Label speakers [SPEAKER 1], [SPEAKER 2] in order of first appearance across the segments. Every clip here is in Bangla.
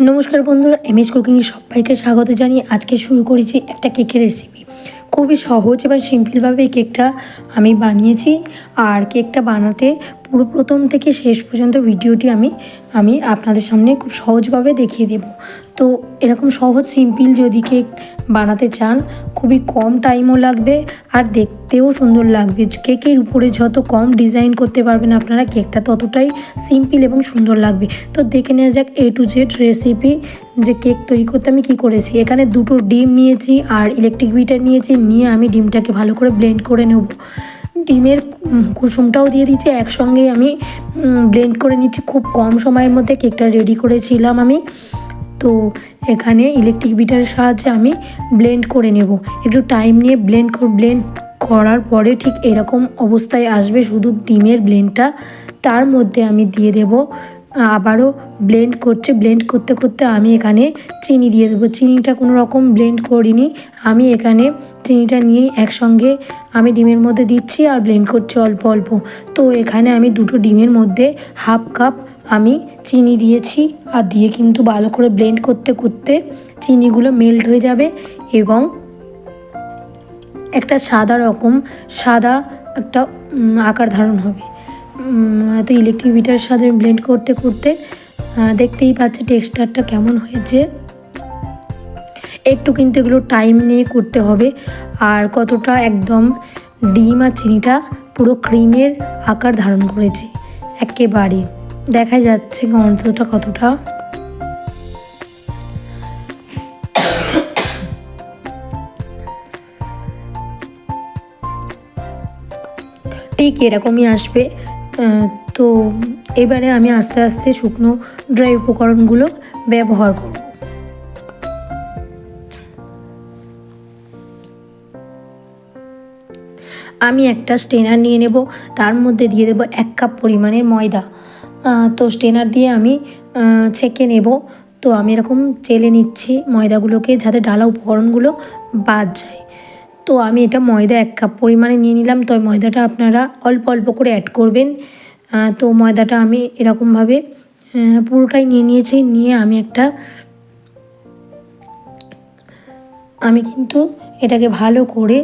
[SPEAKER 1] নমস্কার বন্ধুরা, এমএস কুকিংয়ে সবাইকে স্বাগত জানিয়ে আজকে শুরু করেছি একটা কেকের রেসিপি। খুবই সহজ এবং সিম্পলভাবে এই কেকটা আমি বানিয়েছি। আর কেকটা বানাতে পুরো প্রথম থেকে শেষ পর্যন্ত ভিডিওটি আমি আপনাদের সামনে খুব সহজভাবে দেখিয়ে দেব। তো এরকম সহজ সিম্পল যদি কেক বানাতে চান, খুবই কম টাইমও লাগবে আর দেখতেও সুন্দর লাগবে। কেকের উপরে যত কম ডিজাইন করতে পারবেন আপনারা, কেকটা ততটাই সিম্পল এবং সুন্দর লাগবে। তো দেখে নেওয়া যাক A to Z রেসিপি, যে কেক তৈরি করতে আমি কী করেছি। এখানে 2টো ডিম নিয়েছি আর ইলেকট্রিক বিটার নিয়েছি, নিয়ে আমি ডিমটাকে ভালো করে ব্লেন্ড করে নেব। ডিমের কুসুমটাও দিয়ে দিচ্ছি, একসঙ্গেই আমি ব্লেন্ড করে নিচ্ছি। খুব কম সময়ের মধ্যে কেকটা রেডি করেছিলাম আমি। তো এখানে ইলেকট্রিক বিটারের সাহায্যে আমি ব্লেন্ড করে নেব। একটু টাইম নিয়ে ব্লেন্ড করার পরে ঠিক এরকম অবস্থায় আসবে শুধু ডিমের ব্লেন্ডটা। তার মধ্যে আমি দিয়ে দেব, আবারও ব্লেন্ড করতে করতে আমি এখানে চিনি দিয়ে দেবো। চিনিটা কোনো রকম ব্লেন্ড করিনি, আমি এখানে চিনিটা নিয়েই একসঙ্গে আমি ডিমের মধ্যে দিচ্ছি আর ব্লেন্ড করছি অল্প অল্প। তো এখানে আমি 2টো ডিমের মধ্যে হাফ কাপ আমি চিনি দিয়েছি, আর দিয়ে কিন্তু ভালো করে ব্লেন্ড করতে করতে চিনিগুলো মেল্ট হয়ে যাবে এবং একটা সাদা একটা আকার ধারণ হবে। তো ইলেকট্রিক বিটারের সাথে ব্লেন্ড করতে করতে দেখতেই পাচ্ছি টেক্সচারটা কেমন হয়েছে। একটু কিন্তু এগুলো টাইম নিয়ে করতে হবে। আর কতটা একদম ডিম আর চিনিটা পুরো ক্রিমের আকার ধারণ করেছে, একেবারে দেখা যাচ্ছে গন্ধটা কতটা। ঠিক এরকমই আসবে। তো এবারে আমি আস্তে আস্তে শুকনো ড্রাই উপকরণগুলো ব্যবহার করব। আমি একটা স্ট্রেনার নিয়ে নেব, তার মধ্যে দিয়ে দেব 1 কাপ পরিমাণের ময়দা। তো স্ট্রেনার দিয়ে আমি ছেঁকে নেব। তো আমি এরকম চেলে নিচ্ছি ময়দাগুলোকে, যাতে ডালা উপকরণগুলো বাদ যায়। তো আমি এটা ময়দা 1 কাপ পরিমাণে নিয়ে নিলাম। তো ময়দাটা আপনারা অল্প অল্প করে অ্যাড করবেন। তো ময়দাটা আমি এরকমভাবে পুরোটাই নিয়ে নিয়েছি। নিয়ে আমি কিন্তু এটাকে ভালো করে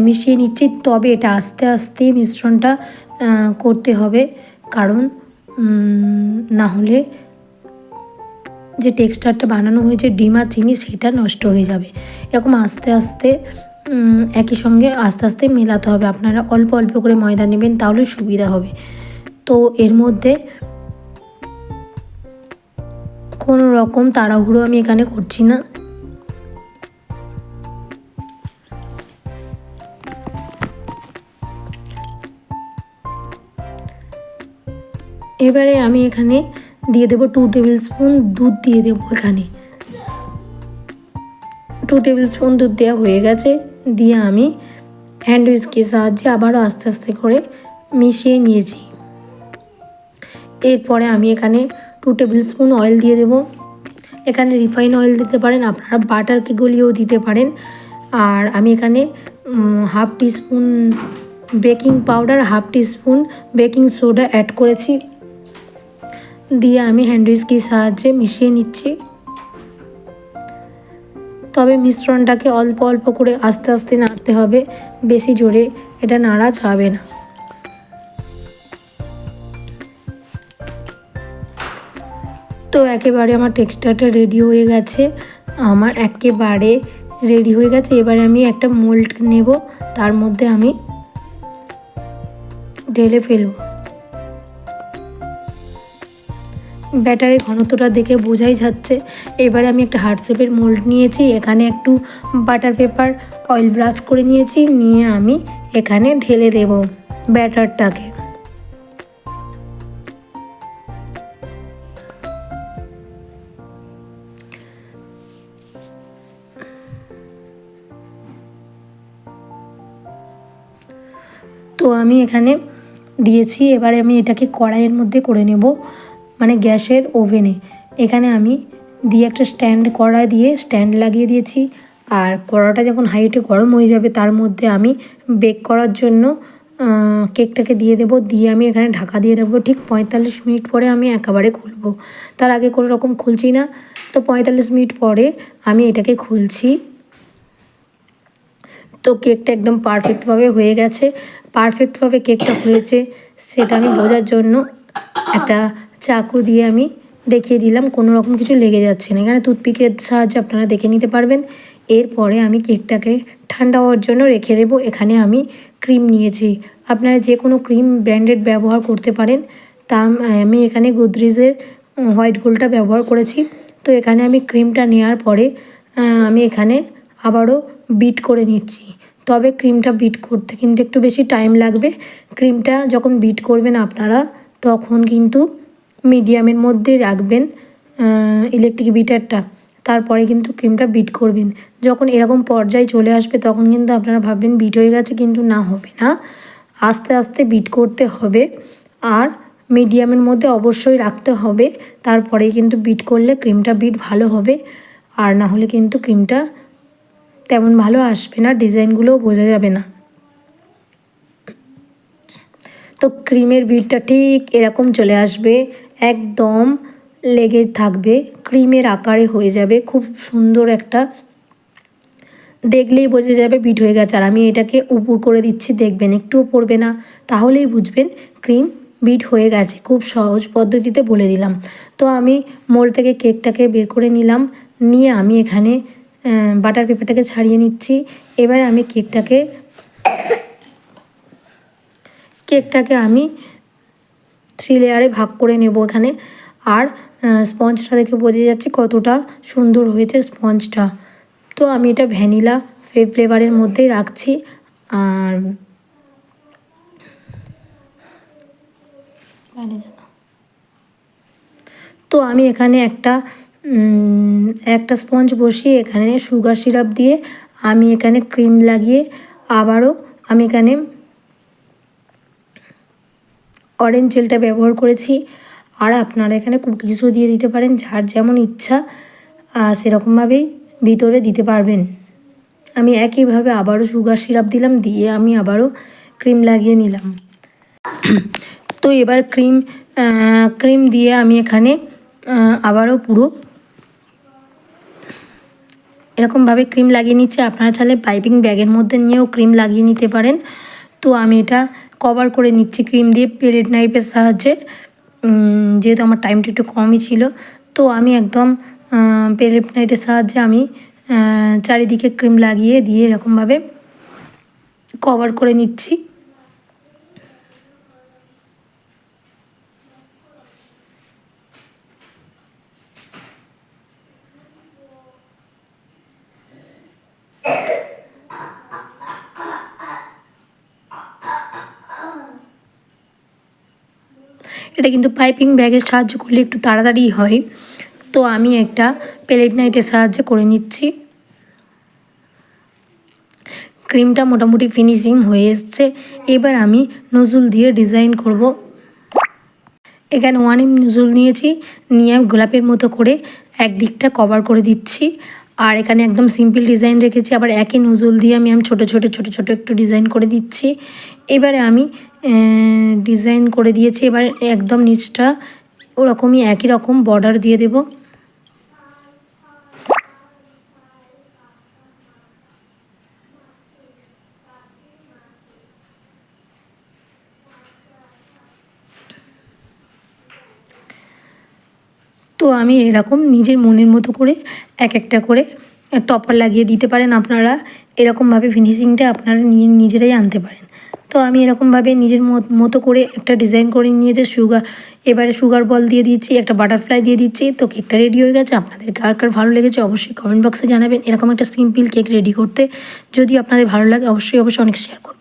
[SPEAKER 1] মিশিয়ে নিচ্ছি। তবে এটা আস্তে আস্তে মিশ্রণটা করতে হবে, কারণ না হলে যে টেক্সচারটা বানানো হয়েছে ডিম আর চিনি সেটা নষ্ট হয়ে যাবে। এরকম আস্তে আস্তে একই সঙ্গে আস্তে আস্তে মেলাতে হবে। আপনারা অল্প অল্প করে ময়দা নেবেন, তাহলে সুবিধা হবে। তো এর মধ্যে কোনো রকম তাড়াহুড়ো আমি এখানে করছি না। এবারে আমি এখানে দিয়ে দেবো 2 টেবিল স্পুন দুধ দিয়ে দেবো। এখানে 2 টেবিল স্পুন দুধ দেওয়া হয়ে গেছে। দিয়ে আমি হ্যান্ড হুইস্কের সাহায্যে আবারও আস্তে আস্তে করে মিশিয়ে নিয়েছি। এরপরে আমি এখানে 2 টেবিল স্পুন অয়েল দিয়ে দেবো। এখানে রিফাইন অয়েল দিতে পারেন, আপনারা বাটারকে গলিয়েও দিতে পারেন। আর আমি এখানে half teaspoon baking powder, half teaspoon baking soda add করেছি। দিয়ে আমি হ্যান্ড হুইস্কের সাহায্যে মিশিয়ে নিচ্ছি। তবে মিশ্রণটাকে অল্প অল্প করে আস্তে আস্তে নাড়তে হবে, বেশি জোরে এটা নাড়া যাবে না। তো একেবারে আমার টেক্সচারটা রেডি হয়ে গেছে, এবারে আমি একটা মোল্ড নেব, তার মধ্যে আমি ঢেলে ফেলব। ব্যাটারের ঘনত্বটা দেখে বোঝাই যাচ্ছে। এবারে আমি একটা হার্ট শেপের মোল্ড নিয়েছি, এখানে একটু বাটার পেপার অয়েল ব্রাশ করে নিয়েছি। নিয়ে আমি এখানে ঢেলে দেব ব্যাটারটাকে। তো আমি এখানে দিয়েছি। এবারে আমি এটাকে কড়াইয়ের মধ্যে করে নেব, গ্যাসের ওভেনে। এখানে আমি দিয়ে একটা কড়াই দিয়ে স্ট্যান্ড লাগিয়ে দিয়েছি। আর কড়াটা যখন হাইটে গরম হয়ে যাবে, তার মধ্যে আমি বেক করার জন্য কেকটাকে দিয়ে দেবো, দিয়ে আমি এখানে ঢাকা দিয়ে দেবো। ঠিক 45 মিনিট পরে আমি একেবারে খুলবো, তার আগে কোনো রকম খুলছি না। তো 45 মিনিট পরে আমি এটাকে খুলছি। তো কেকটা একদম পারফেক্টভাবে হয়ে গেছে। পারফেক্টভাবে কেকটা হয়েছে সেটা আমি বোঝার জন্য একটা চাকু দিয়ে আমি দেখিয়ে দিলাম, কোনো রকম কিছু লেগে যাচ্ছে না। এখানে টুথপিকের সাহায্যে আপনারা দেখে নিতে পারবেন। এরপরে আমি কেকটাকে ঠান্ডা হওয়ার জন্য রেখে দেবো। এখানে আমি ক্রিম নিয়েছি, আপনারা যে কোনো ক্রিম ব্র্যান্ডেড ব্যবহার করতে পারেন। তা আমি এখানে গোদরেজের হোয়াইট গোল্ডটা ব্যবহার করেছি। তো এখানে আমি ক্রিমটা নেওয়ার পরে আমি এখানে আবারও বিট করে নিচ্ছি। তবে ক্রিমটা বিট করতে কিন্তু একটু বেশি টাইম লাগবে। ক্রিমটা যখন বিট করবেন আপনারা তখন কিন্তু মিডিয়ামের মধ্যে রাখবেন ইলেকট্রিক বিটারটা, তারপরে কিন্তু ক্রিমটা বিট করবেন। যখন এরকম পর্যায়ে চলে আসবে তখন কিন্তু আপনারা ভাববেন বিট হয়ে গেছে, কিন্তু না, হবে না। আস্তে আস্তে বিট করতে হবে আর মিডিয়ামের মধ্যে অবশ্যই রাখতে হবে, তারপরেই কিন্তু বিট করলে ক্রিমটা বিট ভালো হবে। আর না হলে কিন্তু ক্রিমটা তেমন ভালো আসবে না, ডিজাইনগুলোও বোঝা যাবে না। তো ক্রিমের বিটটা ঠিক এরকম চলে আসবে, একদম লেগে থাকবে, ক্রিমের আকারে হয়ে যাবে। খুব সুন্দর একটা, দেখলেই বোঝা যাবে বিট হয়ে গেছে। আর আমি এটাকে উপর করে দিচ্ছি, দেখবেন একটুও পড়বে না, তাহলেই বুঝবেন ক্রিম বিট হয়ে গেছে। খুব সহজ পদ্ধতিতে বলে দিলাম। তো আমি মোল্ড থেকে কেকটাকে বের করে নিলাম, নিয়ে আমি এখানে বাটার পেপারটাকে ছাড়িয়ে নিচ্ছি। এবার আমি কেকটাকে আমি 3 লেয়ারে ভাগ করে নেব এখানে। আর স্পঞ্জটা দেখে বোঝা যাচ্ছে কতটা সুন্দর হয়েছে স্পঞ্জটা। তো আমি এটা ভ্যানিলা ফ্লেভারের মধ্যেই রাখছি। আর তো আমি এখানে একটা স্পঞ্জ বসিয়ে এখানে সুগার সিরাপ দিয়ে আমি এখানে ক্রিম লাগিয়ে আবারও আমি এখানে অরেঞ্জ জেলটা ব্যবহার করেছি। আর আপনারা এখানে কুকিজও দিয়ে দিতে পারেন, যার যেমন ইচ্ছা সেরকমভাবেই ভিতরে দিতে পারবেন। আমি একইভাবে আবারও সুগার সিরাপ দিলাম, দিয়ে আমি আবারও ক্রিম লাগিয়ে নিলাম। তো এবার ক্রিম দিয়ে আমি এখানে আবারও পুরো এরকমভাবে ক্রিম লাগিয়ে নিচ্ছি। আপনারা চাইলে পাইপিং ব্যাগের মধ্যে নিয়েও ক্রিম লাগিয়ে নিতে পারেন। তো আমি এটা কভার করে নিচ্ছি ক্রিম দিয়ে পেলেট নাইফের সাহায্যে, যেহেতু আমার টাইমটা একটু কমই ছিল। তো আমি একদম পেলেট নাইফের সাহায্যে আমি চারিদিকে ক্রিম লাগিয়ে দিয়ে এরকমভাবে কভার করে নিচ্ছি। এটা কিন্তু পাইপিং ব্যাগের সাহায্য করলে একটু তাড়াতাড়ি হয়। তো আমি একটা পেলেট নাইফের সাহায্যে করে নিচ্ছি। ক্রিমটা মোটামুটি ফিনিশিং হয়ে এসছে। এবার আমি নজল দিয়ে ডিজাইন করব। এখানে 1 mm নজল নিয়েছি, নিয়ে গোলাপের মতো করে একদিকটা কভার করে দিচ্ছি। আর এখানে একদম সিম্পল ডিজাইন রেখেছি, আবার একই নজল দিয়ে আমি ছোটো ছোটো একটু ডিজাইন করে দিচ্ছি। এবারে আমি ডিজাইন করে দিয়েছি, এবার একদম নিচটা ওরকমই একই রকম বর্ডার দিয়ে দেব। তো আমি এরকম নিজের মনের মতো করে একটা করে টপার লাগিয়ে দিতে পারেন আপনারা। এরকমভাবে ফিনিশিংটা আপনারা নিজেরাই আনতে পারেন। তো আমি এরকমভাবে নিজের মতো করে একটা ডিজাইন করে নিয়েছি। এবারে সুগার বল দিয়ে দিচ্ছি, একটা বাটারফ্লাই দিয়ে দিচ্ছি। তো কেকটা রেডি হয়ে গেছে। আপনাদের কার কার ভালো লেগেছে অবশ্যই কমেন্ট বক্সে জানাবেন। এরকম একটা সিম্পল কেক রেডি করতে যদি আপনাদের ভালো লাগে অবশ্যই অনেক শেয়ার করবেন।